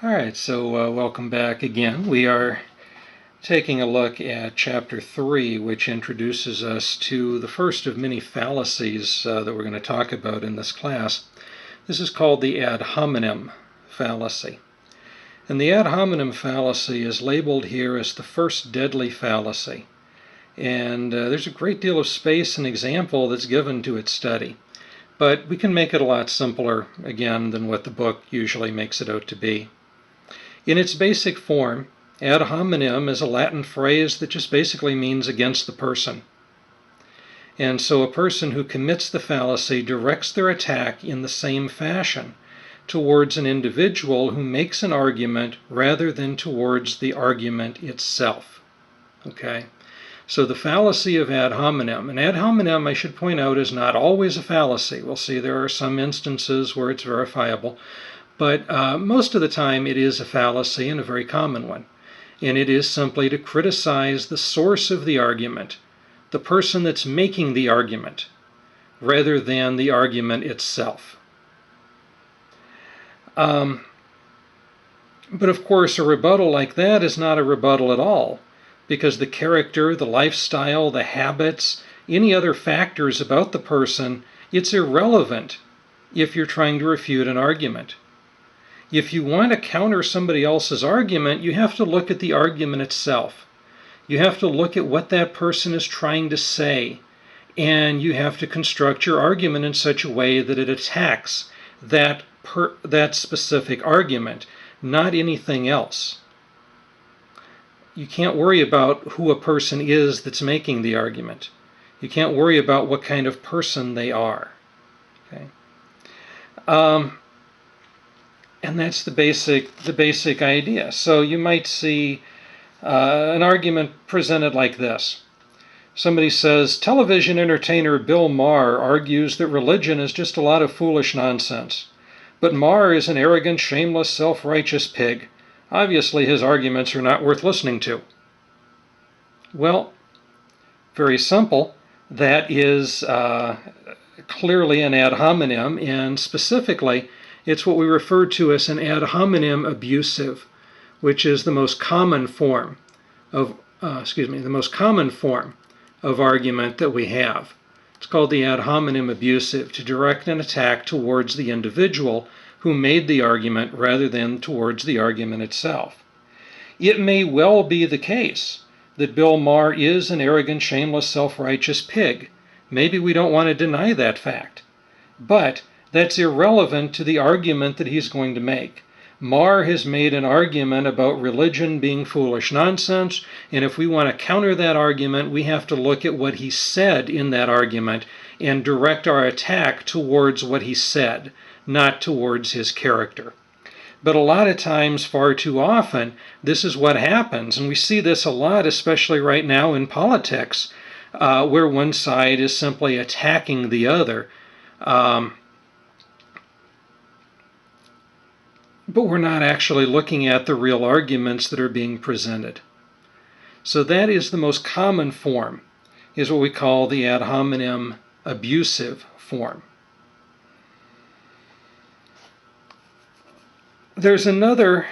All right, so welcome back again. We are taking a look at Chapter 3, which introduces us to the first of many fallacies that we're going to talk about in this class. This is called the Ad Hominem fallacy. And the Ad Hominem fallacy is labeled here as the first deadly fallacy. And there's a great deal of space and example that's given to its study. But we can make it a lot simpler, again, than what the book usually makes it out to be. In its basic form, ad hominem is a Latin phrase that just basically means against the person. And so a person who commits the fallacy directs their attack in the same fashion towards an individual who makes an argument rather than towards the argument itself. Okay? So the fallacy of ad hominem, and ad hominem, I should point out, is not always a fallacy. We'll see there are some instances where it's verifiable. But most of the time it is a fallacy, and a very common one. And it is simply to criticize the source of the argument, the person that's making the argument, rather than the argument itself. But of course, a rebuttal like that is not a rebuttal at all, because the character, the lifestyle, the habits, any other factors about the person, it's irrelevant if you're trying to refute an argument. If you want to counter somebody else's argument, you have to look at the argument itself. You have to look at what that person is trying to say, and you have to construct your argument in such a way that it attacks that specific argument, not anything else. You can't worry about who a person is that's making the argument. You can't worry about what kind of person they are. Okay? And that's the basic idea. So you might see an argument presented like this. Somebody says, television entertainer Bill Maher argues that religion is just a lot of foolish nonsense. But Maher is an arrogant, shameless, self-righteous pig. Obviously his arguments are not worth listening to. Well, very simple. That is clearly an ad hominem, and specifically it's what we refer to as an ad hominem abusive, which is the most common form of argument that we have. It's called the ad hominem abusive, to direct an attack towards the individual who made the argument rather than towards the argument itself. It may well be the case that Bill Maher is an arrogant, shameless, self-righteous pig. Maybe we don't want to deny that fact. But that's irrelevant to the argument that he's going to make. Maher has made an argument about religion being foolish nonsense, and if we want to counter that argument, we have to look at what he said in that argument and direct our attack towards what he said, not towards his character. But a lot of times, far too often, this is what happens, and we see this a lot, especially right now in politics, where one side is simply attacking the other. But we're not actually looking at the real arguments that are being presented. So that is the most common form, is what we call the ad hominem abusive form. There's another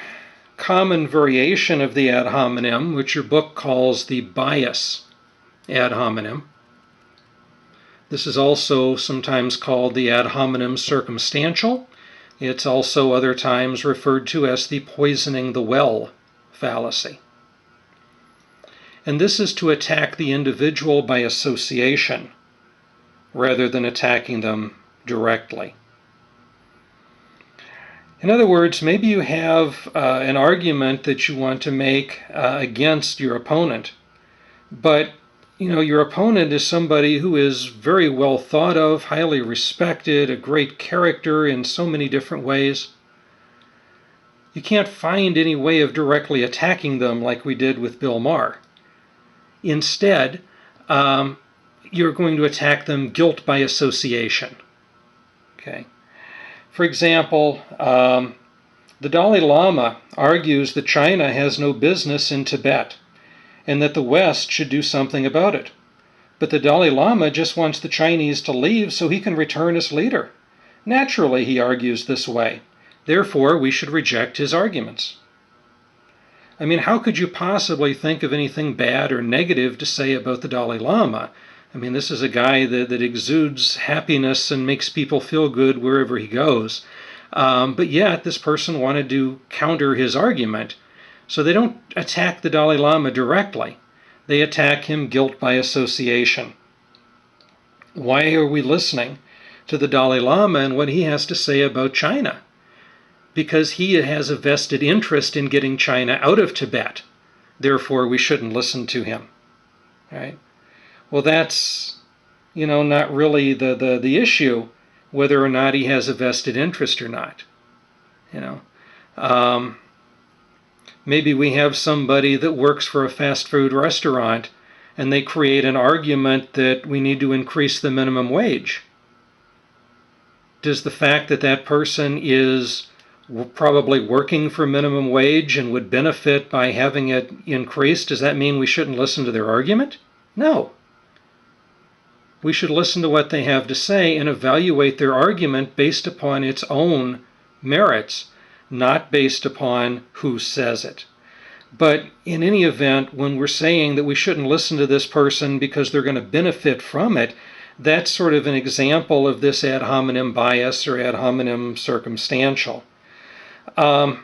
common variation of the ad hominem, which your book calls the bias ad hominem. This is also sometimes called the ad hominem circumstantial. It's also other times referred to as the poisoning the well fallacy. And this is to attack the individual by association rather than attacking them directly. In other words, maybe you have an argument that you want to make against your opponent, but your opponent is somebody who is very well thought of, highly respected, a great character in so many different ways. You can't find any way of directly attacking them like we did with Bill Maher. Instead, you're going to attack them guilt by association. Okay. For example, the Dalai Lama argues that China has no business in Tibet, and that the West should do something about it. But the Dalai Lama just wants the Chinese to leave so he can return as leader. Naturally, he argues this way. Therefore, we should reject his arguments. I mean, how could you possibly think of anything bad or negative to say about the Dalai Lama? I mean, this is a guy that exudes happiness and makes people feel good wherever he goes. But yet, this person wanted to counter his argument. So they don't attack the Dalai Lama directly. They attack him guilt by association. Why are we listening to the Dalai Lama and what he has to say about China? Because he has a vested interest in getting China out of Tibet. Therefore, we shouldn't listen to him. Right? Well, that's, not really the issue, whether or not he has a vested interest or not. Maybe we have somebody that works for a fast food restaurant and they create an argument that we need to increase the minimum wage. Does the fact that that person is probably working for minimum wage and would benefit by having it increased, does that mean we shouldn't listen to their argument? No. We should listen to what they have to say and evaluate their argument based upon its own merits, not based upon who says it. But in any event, when we're saying that we shouldn't listen to this person because they're going to benefit from it, that's sort of an example of this ad hominem bias or ad hominem circumstantial. The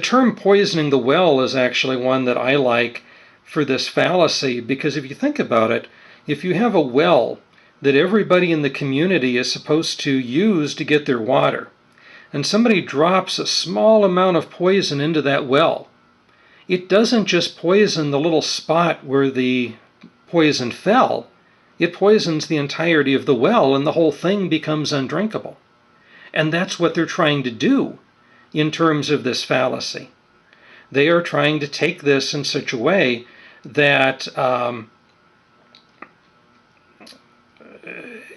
term poisoning the well is actually one that I like for this fallacy, because if you think about it, if you have a well that everybody in the community is supposed to use to get their water, and somebody drops a small amount of poison into that well, it doesn't just poison the little spot where the poison fell, it poisons the entirety of the well, and the whole thing becomes undrinkable. And that's what they're trying to do in terms of this fallacy. They are trying to take this in such a way that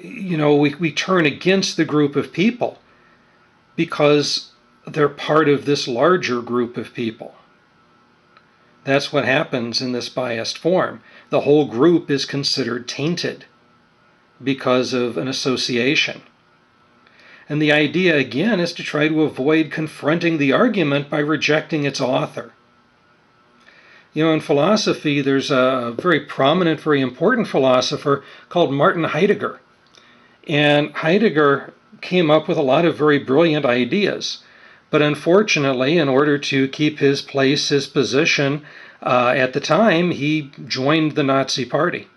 we turn against the group of people because they're part of this larger group of people. That's what happens in this biased form. The whole group is considered tainted because of an association. And the idea, again, is to try to avoid confronting the argument by rejecting its author. In philosophy, there's a very prominent, very important philosopher called Martin Heidegger. And Heidegger came up with a lot of very brilliant ideas. But unfortunately, in order to keep his place, his position, at the time, he joined the Nazi Party.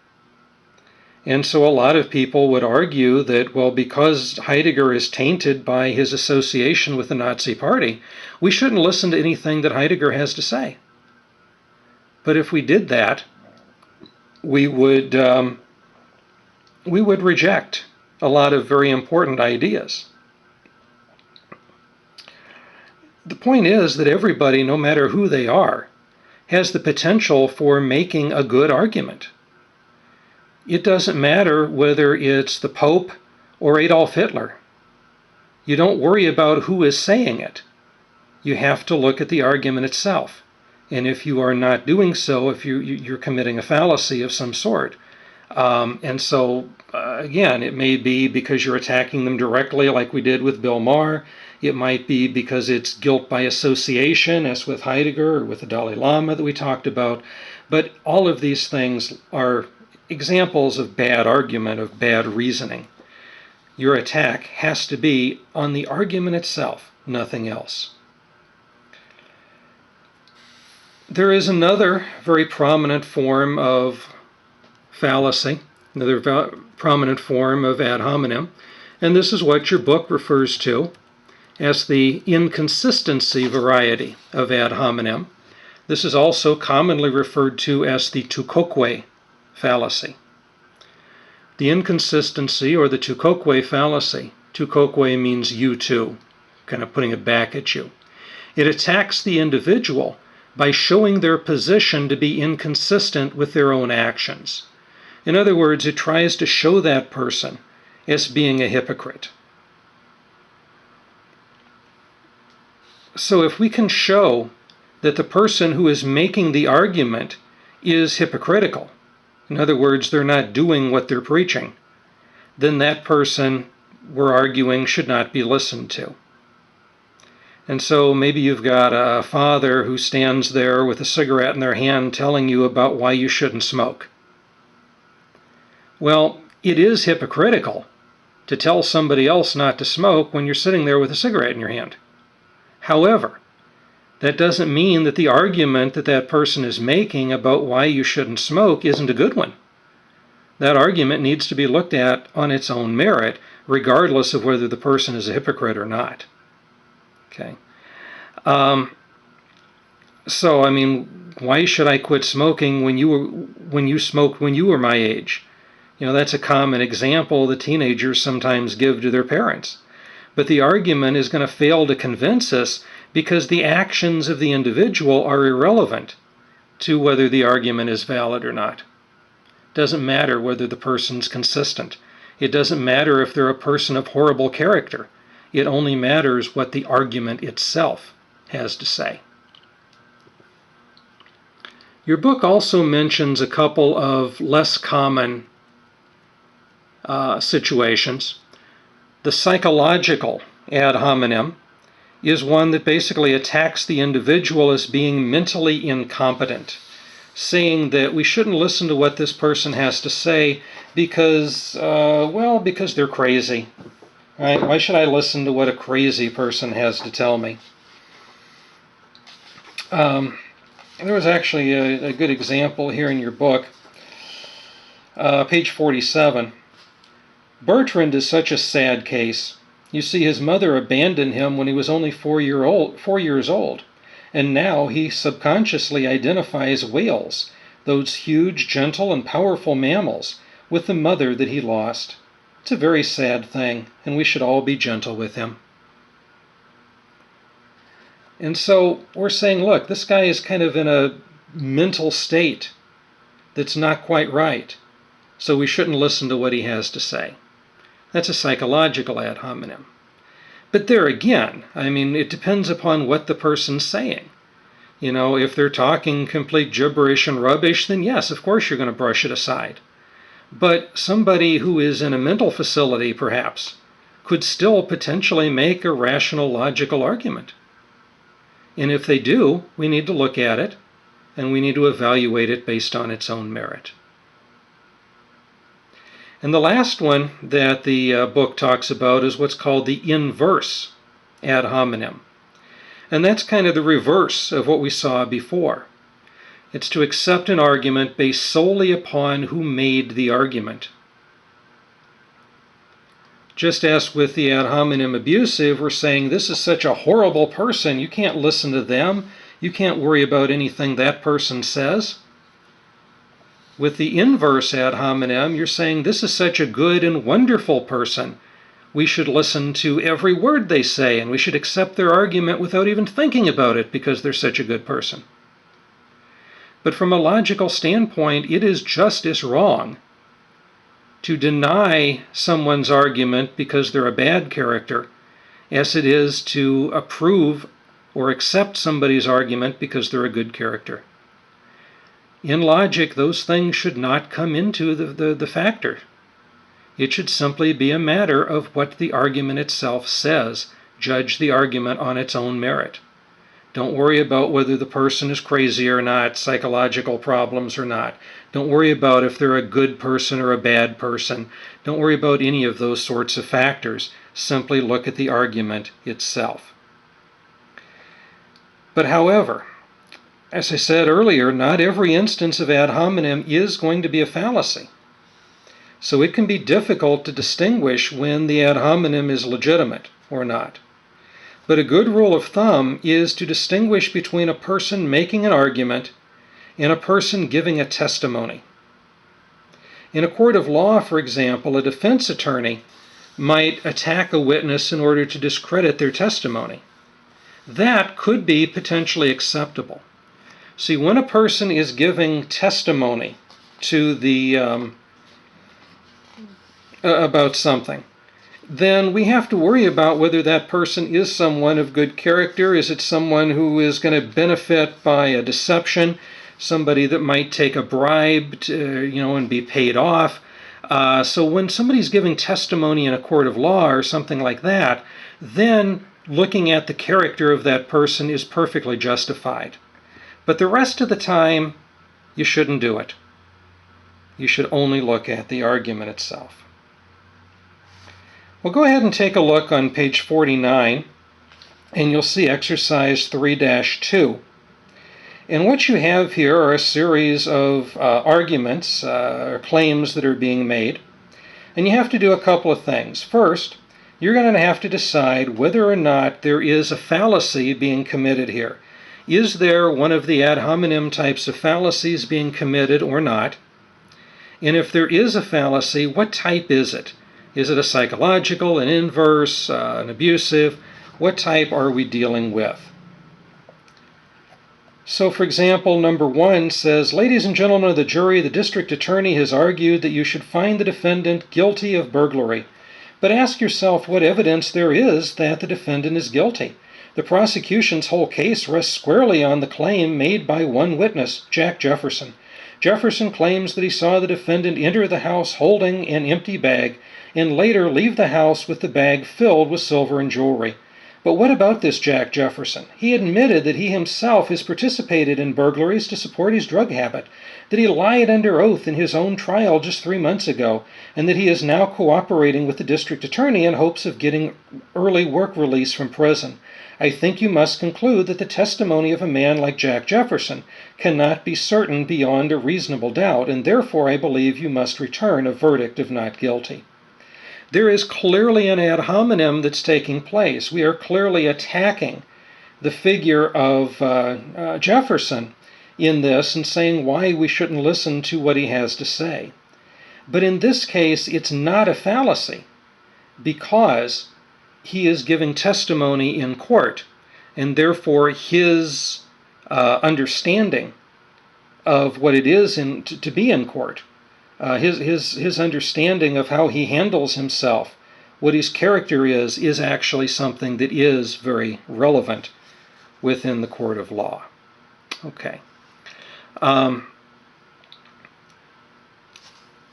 And so a lot of people would argue that, well, because Heidegger is tainted by his association with the Nazi Party, we shouldn't listen to anything that Heidegger has to say. But if we did that, we would reject a lot of very important ideas. The point is that everybody, no matter who they are, has the potential for making a good argument. It doesn't matter whether it's the Pope or Adolf Hitler. You don't worry about who is saying it. You have to look at the argument itself. And if you are not doing so, if you're committing a fallacy of some sort. Again, it may be because you're attacking them directly like we did with Bill Maher. It might be because it's guilt by association, as with Heidegger or with the Dalai Lama that we talked about. But all of these things are examples of bad argument, of bad reasoning. Your attack has to be on the argument itself, nothing else. There is another very prominent form of fallacy, another prominent form of ad hominem, and this is what your book refers to as the inconsistency variety of ad hominem. This is also commonly referred to as the Tukokwe fallacy. The inconsistency, or the Tukokwe fallacy, Tukokwe means you too, kind of putting it back at you. It attacks the individual by showing their position to be inconsistent with their own actions. In other words, it tries to show that person as being a hypocrite. So if we can show that the person who is making the argument is hypocritical, in other words, they're not doing what they're preaching, then that person, we're arguing, should not be listened to. And so maybe you've got a father who stands there with a cigarette in their hand telling you about why you shouldn't smoke. Well, it is hypocritical to tell somebody else not to smoke when you're sitting there with a cigarette in your hand. However, that doesn't mean that the argument that that person is making about why you shouldn't smoke isn't a good one. That argument needs to be looked at on its own merit, regardless of whether the person is a hypocrite or not. Okay. So, I mean, why should I quit smoking when you smoked when you were my age? You know, that's a common example the teenagers sometimes give to their parents. But the argument is going to fail to convince us because the actions of the individual are irrelevant to whether the argument is valid or not. It doesn't matter whether the person's consistent. It doesn't matter if they're a person of horrible character. It only matters what the argument itself has to say. Your book also mentions a couple of less common situations. The psychological ad hominem is one that basically attacks the individual as being mentally incompetent, saying that we shouldn't listen to what this person has to say because they're crazy. Right? Why should I listen to what a crazy person has to tell me? There was actually a good example here in your book, page 47. Bertrand is such a sad case. You see, his mother abandoned him when he was only 4 years old, and now he subconsciously identifies whales, those huge, gentle, and powerful mammals, with the mother that he lost. It's a very sad thing, and we should all be gentle with him. And so we're saying, look, this guy is kind of in a mental state that's not quite right, so we shouldn't listen to what he has to say. That's a psychological ad hominem. But there again, I mean, it depends upon what the person's saying. You know, if they're talking complete gibberish and rubbish, then yes, of course you're going to brush it aside. But somebody who is in a mental facility, perhaps, could still potentially make a rational, logical argument. And if they do, we need to look at it, and we need to evaluate it based on its own merit. And the last one that the book talks about is what's called the inverse ad hominem. And that's kind of the reverse of what we saw before. It's to accept an argument based solely upon who made the argument. Just as with the ad hominem abusive, we're saying this is such a horrible person, you can't listen to them, you can't worry about anything that person says. With the inverse ad hominem, you're saying this is such a good and wonderful person. We should listen to every word they say, and we should accept their argument without even thinking about it because they're such a good person. But from a logical standpoint, it is just as wrong to deny someone's argument because they're a bad character as it is to approve or accept somebody's argument because they're a good character. In logic, those things should not come into the factor. It should simply be a matter of what the argument itself says. Judge the argument on its own merit. Don't worry about whether the person is crazy or not, psychological problems or not. Don't worry about if they're a good person or a bad person. Don't worry about any of those sorts of factors. Simply look at the argument itself. But however, as I said earlier, not every instance of ad hominem is going to be a fallacy. So it can be difficult to distinguish when the ad hominem is legitimate or not. But a good rule of thumb is to distinguish between a person making an argument and a person giving a testimony. In a court of law, for example, a defense attorney might attack a witness in order to discredit their testimony. That could be potentially acceptable. See, when a person is giving testimony to about something, then we have to worry about whether that person is someone of good character. Is it someone who is going to benefit by a deception? Somebody that might take a bribe and be paid off. So when somebody's giving testimony in a court of law or something like that, then looking at the character of that person is perfectly justified. But the rest of the time, you shouldn't do it. You should only look at the argument itself. Well, go ahead and take a look on page 49, and you'll see exercise 3-2. And what you have here are a series of arguments or claims that are being made. And you have to do a couple of things. First, you're going to have to decide whether or not there is a fallacy being committed here. Is there one of the ad hominem types of fallacies being committed or not? And if there is a fallacy, what type is it? Is it a psychological, an inverse, an abusive? What type are we dealing with? So, for example, number 1 says, "Ladies and gentlemen of the jury, the district attorney has argued that you should find the defendant guilty of burglary. But ask yourself what evidence there is that the defendant is guilty. The prosecution's whole case rests squarely on the claim made by one witness, Jack Jefferson. Jefferson claims that he saw the defendant enter the house holding an empty bag and later leave the house with the bag filled with silver and jewelry. But what about this Jack Jefferson? He admitted that he himself has participated in burglaries to support his drug habit, that he lied under oath in his own trial just 3 months ago, and that he is now cooperating with the district attorney in hopes of getting early work release from prison. I think you must conclude that the testimony of a man like Jack Jefferson cannot be certain beyond a reasonable doubt, and therefore I believe you must return a verdict of not guilty." There is clearly an ad hominem that's taking place. We are clearly attacking the figure of Jefferson in this and saying why we shouldn't listen to what he has to say. But in this case, it's not a fallacy because he is giving testimony in court, and therefore his understanding of what it is to be in court, his understanding of how he handles himself, what his character is actually something that is very relevant within the court of law. Okay.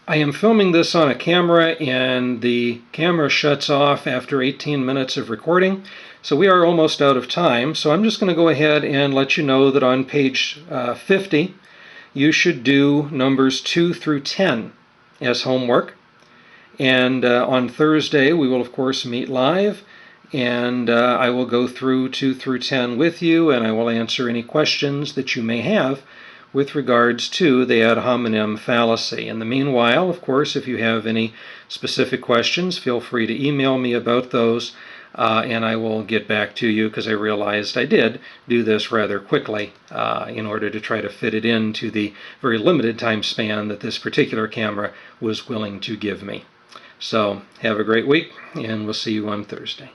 I am filming this on a camera, and the camera shuts off after 18 minutes of recording, so we are almost out of time. So I'm just going to go ahead and let you know that on page 50, you should do numbers 2 through 10 as homework. And on Thursday, we will, of course, meet live, and I will go through 2 through 10 with you, and I will answer any questions that you may have with regards to the ad hominem fallacy. In the meanwhile, of course, if you have any specific questions, feel free to email me about those, and I will get back to you, because I realized I did do this rather quickly in order to try to fit it into the very limited time span that this particular camera was willing to give me. So have a great week, and we'll see you on Thursday.